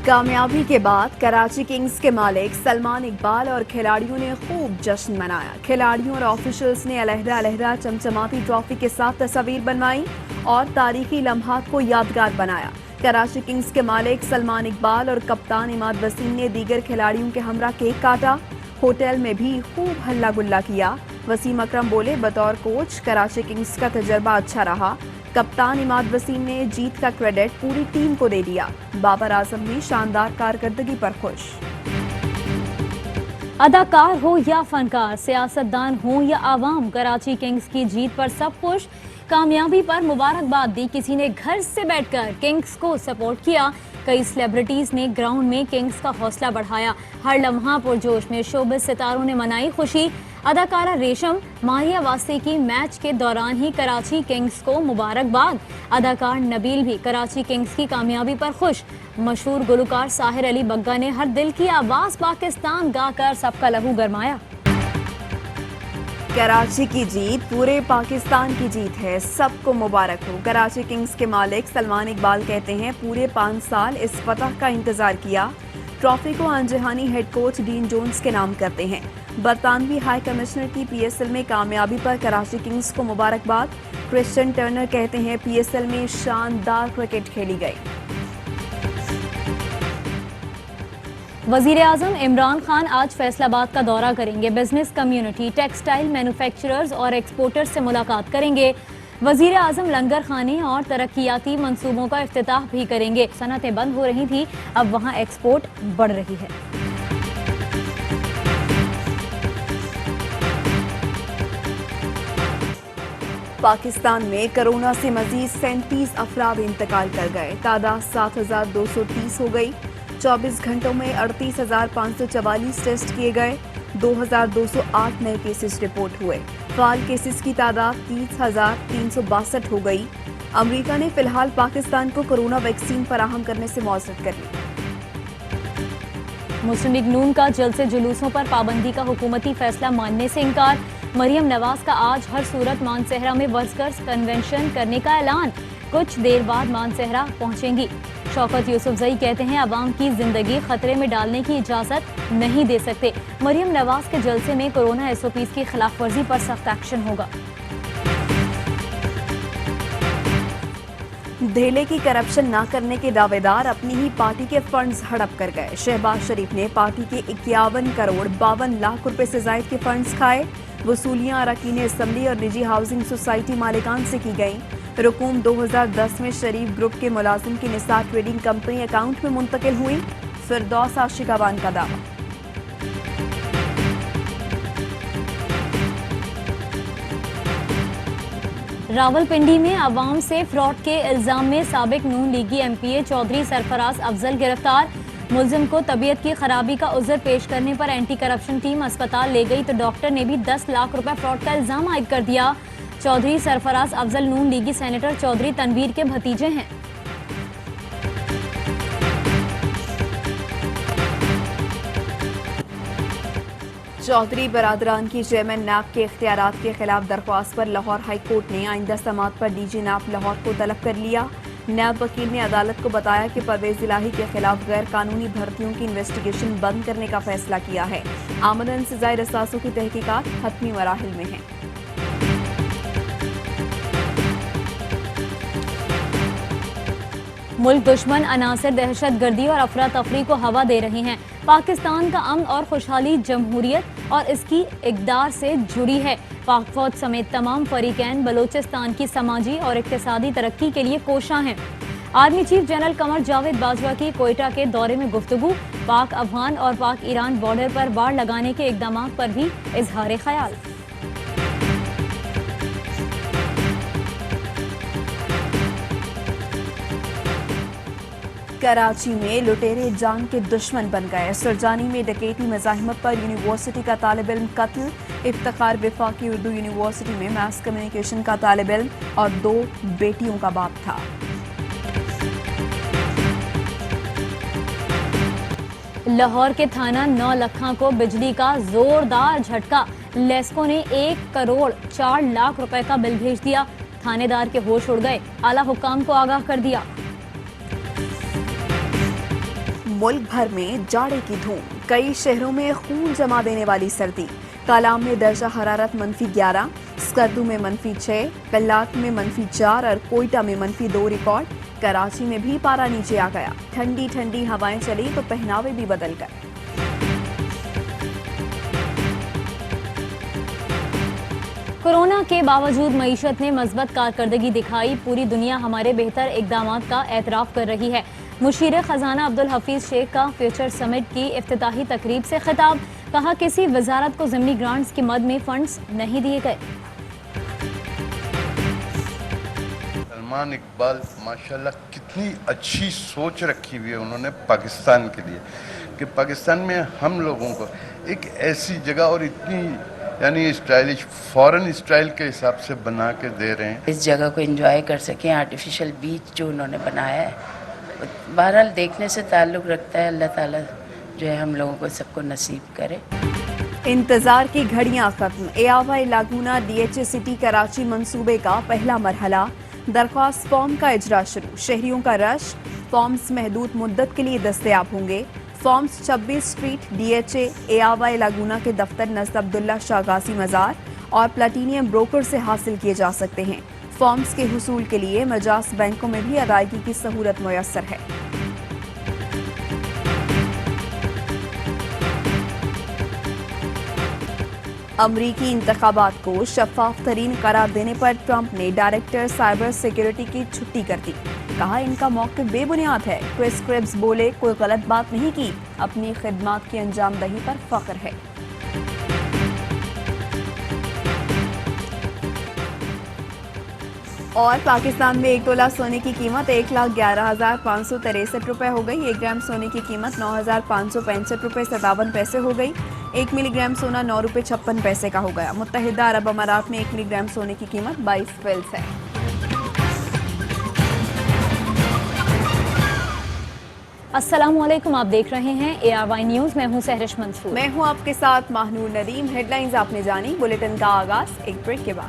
कामयाबी के बाद कराची किंग्स के मालिक सलमान इकबाल और खिलाड़ियों ने खूब जश्न मनाया। खिलाड़ियों और ऑफिशियल्स ने अलहदा-अलहदा चमचमाती ट्रॉफी के साथ तस्वीर बनवाई और तारीखी लम्हात को यादगार बनाया। कराची किंग्स के मालिक सलमान इकबाल और कप्तान इमाद वसीम ने दीगर खिलाड़ियों के हमरा केक काटा। होटल में भी खूब हल्ला गुल्ला किया। वसीम अकरम बोले, बतौर कोच कराची किंग्स का तजर्बा अच्छा रहा। कप्तान इमाद वसीम ने जीत का क्रेडिट पूरी टीम को दे दिया। बाबर आजम भी शानदार कारकर्दगी पर खुश। अदाकार हो या फनकार, सियासतदान हो या आवाम, कराची किंग्स की जीत पर सब खुश। कामयाबी पर मुबारकबाद दी। किसी ने घर से बैठकर किंग्स को सपोर्ट किया। कई सेलिब्रिटीज ने ग्राउंड में किंग्स का हौसला बढ़ाया। हर लम्हा पुरजोश में शोबिज़ सितारों ने मनाई खुशी। अदाकारा रेशम मारिया वासी की मैच के दौरान ही कराची किंग्स को मुबारकबाद। अदाकार नबील भी कराची किंग्स की कामयाबी पर खुश। मशहूर गुलकार साहिर अली बग्गा ने हर दिल की आवाज पाकिस्तान गाकर सबका लहू गरमाया। कराची की जीत पूरे पाकिस्तान की जीत है, सबको मुबारक हो। कराची किंग्स के मालिक सलमान इकबाल कहते हैं, पूरे 5 साल इस फतह का इंतजार किया। ट्रॉफी को अनजहानी हेड कोच डीन जोन्स के नाम करते हैं। बरतानवी हाई कमिश्नर की पीएसएल में कामयाबी पर कराची किंग्स को मुबारकबाद। क्रिश्चियन टर्नर कहते हैं, पीएसएल में शानदार क्रिकेट खेली गई। वजीर आजम इमरान खान आज फैसलाबाद का दौरा करेंगे। बिजनेस कम्युनिटी, टेक्सटाइल मैन्युफैक्चरर्स और एक्सपोर्टर्स से मुलाकात करेंगे। वजीर आजम लंगर खाने और तरक्याती मंसूबों का इफ्तिताह भी करेंगे। सनतें बंद हो रही थी, अब वहां एक्सपोर्ट बढ़ रही है। पाकिस्तान में कोरोना से मजीद 37 अफराद इंतकाल कर गए। तादाद 7,230 हो गई। 24 घंटों में 38,544 टेस्ट किए गए। 2,208 नए केसेस रिपोर्ट हुए। फाल केसेस की तादाद 30,362 हो गई। अमेरिका ने फिलहाल पाकिस्तान को कोरोना वैक्सीन फराहम करने से मौजूद कर ली। मुस्लिम लीग नून का जलसे जुलूसों पर पाबंदी का हुकूमती फैसला मानने से इनकार। मरियम नवाज का आज हर सूरत मानसहरा में वर्कर्स कन्वेंशन करने का ऐलान। कुछ देर बाद मानसहरा पहुंचेंगी। शौकत यूसुफजई कहते हैं, आवाम की जिंदगी खतरे में डालने की इजाजत नहीं दे सकते। मरियम नवाज के जलसे में कोरोना एसओपीज की खिलाफ वर्जी पर सख्त एक्शन होगा। धेले की करप्शन न करने के दावेदार अपनी ही पार्टी के फंड्स हड़प कर गए। शहबाज शरीफ ने पार्टी के 51 करोड़ 52 लाख रुपए से जायद के फंड्स खाए। वसूलियां अरकान असम्बली और निजी हाउसिंग सोसाइटी मालिकान से की गई। रकूम 2010 में शरीफ ग्रुप के मुलाजिम की निसार ट्रेडिंग कंपनी अकाउंट में मुंतकिल हुई। फिरदौस आशिकाबान का दावा। रावलपिंडी में अवाम से फ्रॉड के इल्जाम में साबिक नून लीगी एमपीए चौधरी सरफराज अफजल गिरफ्तार। मुलजिम को तबीयत की खराबी का उज़र पेश करने पर एंटी करप्शन टीम अस्पताल ले गई तो डॉक्टर ने भी 10 लाख रुपए फ्रॉड का इल्जाम आयद कर दिया। चौधरी सरफराज अफजल नून लीगी सेनेटर चौधरी तनवीर के भतीजे हैं। चौधरी बरादरान की चेयरमैन नैब के इख्तियारात के खिलाफ दरख्वास्त पर लाहौर हाई कोर्ट ने आइंदा समात पर डीजी नैब लाहौर को तलब कर लिया। नैब वकील ने अदालत को बताया कि परवेज इलाही के खिलाफ गैर कानूनी भर्तियों की इन्वेस्टिगेशन बंद करने का फैसला किया है। आमदन से जायद असासों की तहकीकात हतमी मराहिल में है। मुल्क दुश्मन अनासर दहशत गर्दी और अफरा तफरी को हवा दे रहे हैं। पाकिस्तान का अमन और खुशहाली जमहूरियत और इसकी इक़दार से जुड़ी है। पाक फौज समेत तमाम फरीकैन बलोचिस्तान की समाजी और इक़्तिसादी तरक्की के लिए कोशां हैं। Army chief general Qamar Javed Bajwa की कोयटा के दौरे में गुफ्तगू। पाक अफगान और पाक ईरान बॉर्डर पर बाड़ लगाने के इक़दाम पर भी इजहार ख्याल। कराची में लुटेरे जान के दुश्मन बन गए। सुरजानी में डकैती मज़ाहिमत पर यूनिवर्सिटी का तालिब इल्म कत्ल। इफ्तिखार वफाकी उर्दू यूनिवर्सिटी में मास कम्युनिकेशन का तालिब इल्म और 2 बेटियों का बाप था। लाहौर के थाना 9 लखा को बिजली का जोरदार झटका। लेस्को ने 1 करोड़ 4 लाख रुपए का बिल भेज दिया। थानेदार के होश उड़ गए। आला हुक्काम को आगाह कर दिया। मुल्क भर में जाड़े की धूम, कई शहरों में खून जमा देने वाली सर्दी। कालाम में दर्जा हरारत -11, स्कर्दू में -6, पेल्लाट में -4 और कोयटा में -2 रिकॉर्ड। कराची में भी पारा नीचे आ गया। ठंडी ठंडी हवाएं चली तो पहनावे भी बदल गए। कोरोना के बावजूद मईशत ने मजबूत कारकर्दगी दिखाई। पूरी दुनिया हमारे बेहतर इकदामात का एतराफ़ कर रही है। मुशीर खजाना अब्दुल हफीज शेख का फ्यूचर समिट की इफ्तिताही तकरीब से खिताब। कहा, किसी वजारत को ज़िमनी ग्रांट्स की मद में फंड्स नहीं दिए गए। सलमान इकबाल माशाल्लाह कितनी अच्छी सोच रखी हुई है उन्होंने पाकिस्तान के लिए, कि पाकिस्तान में हम लोगों को एक ऐसी जगह और इतनी यानी स्टाइलिश फॉरेन स्टाइल के हिसाब से बना के दे रहे हैं। इस जगह को एंजॉय कर सकें। आर्टिफिशियल बीच जो उन्होंने बनाया है, बहरहाल देखने से ताल्लुक़ रखता है। अल्लाह ताला जो है हम लोगों को सबको नसीब करे। इंतजार की घड़ियां खत्म। एआवाई लागूना DHA सिटी कराची मंसूबे का पहला मरहला। दरख्वास्त फॉर्म का इजरा शुरू। शहरियों का रश। फॉर्म्स महदूद मुद्दत के लिए दस्तयाब होंगे। फॉर्म्स 26 स्ट्रीट DHA एआवाई लागूना के दफ्तर नज़द अब्दुल्ला शागासी मज़ार और प्लेटिनियम ब्रोकर से हासिल किए जा सकते हैं। फॉर्म्स के हुसूल के लिए मजाज बैंकों में भी अदायगी की सहूलत मुयस्सर है। अमरीकी इंतखाबात को शफाफ तरीन करार देने पर ट्रंप ने डायरेक्टर साइबर सिक्योरिटी की छुट्टी कर दी। कहा, इनका मौक़िफ़ बेबुनियाद है। क्रिस क्रिब्स बोले, कोई गलत बात नहीं की, अपनी खिदमात की अंजामदही पर फख्र है। और पाकिस्तान में 1 तोला सोने की कीमत 1,11,563 रुपए हो गई। 1 ग्राम सोने की कीमत 9,565 रुपए 57 पैसे हो गई। 1 मिलीग्राम सोना 9 रुपए 56 पैसे का हो गया। मुत्तहिदा अरब अमारात में 1 मिलीग्राम सोने की कीमत 22 फिल्स है। अस्सलामुअलैकुम, आप देख रहे हैं ARY न्यूज़। मैं हूं सहरिश मंसूर। मैं हूं आपके साथ माहनूर नदीम। हेडलाइंस आपने जानी। बुलेटिन का आगाज एक ब्रेक के बाद।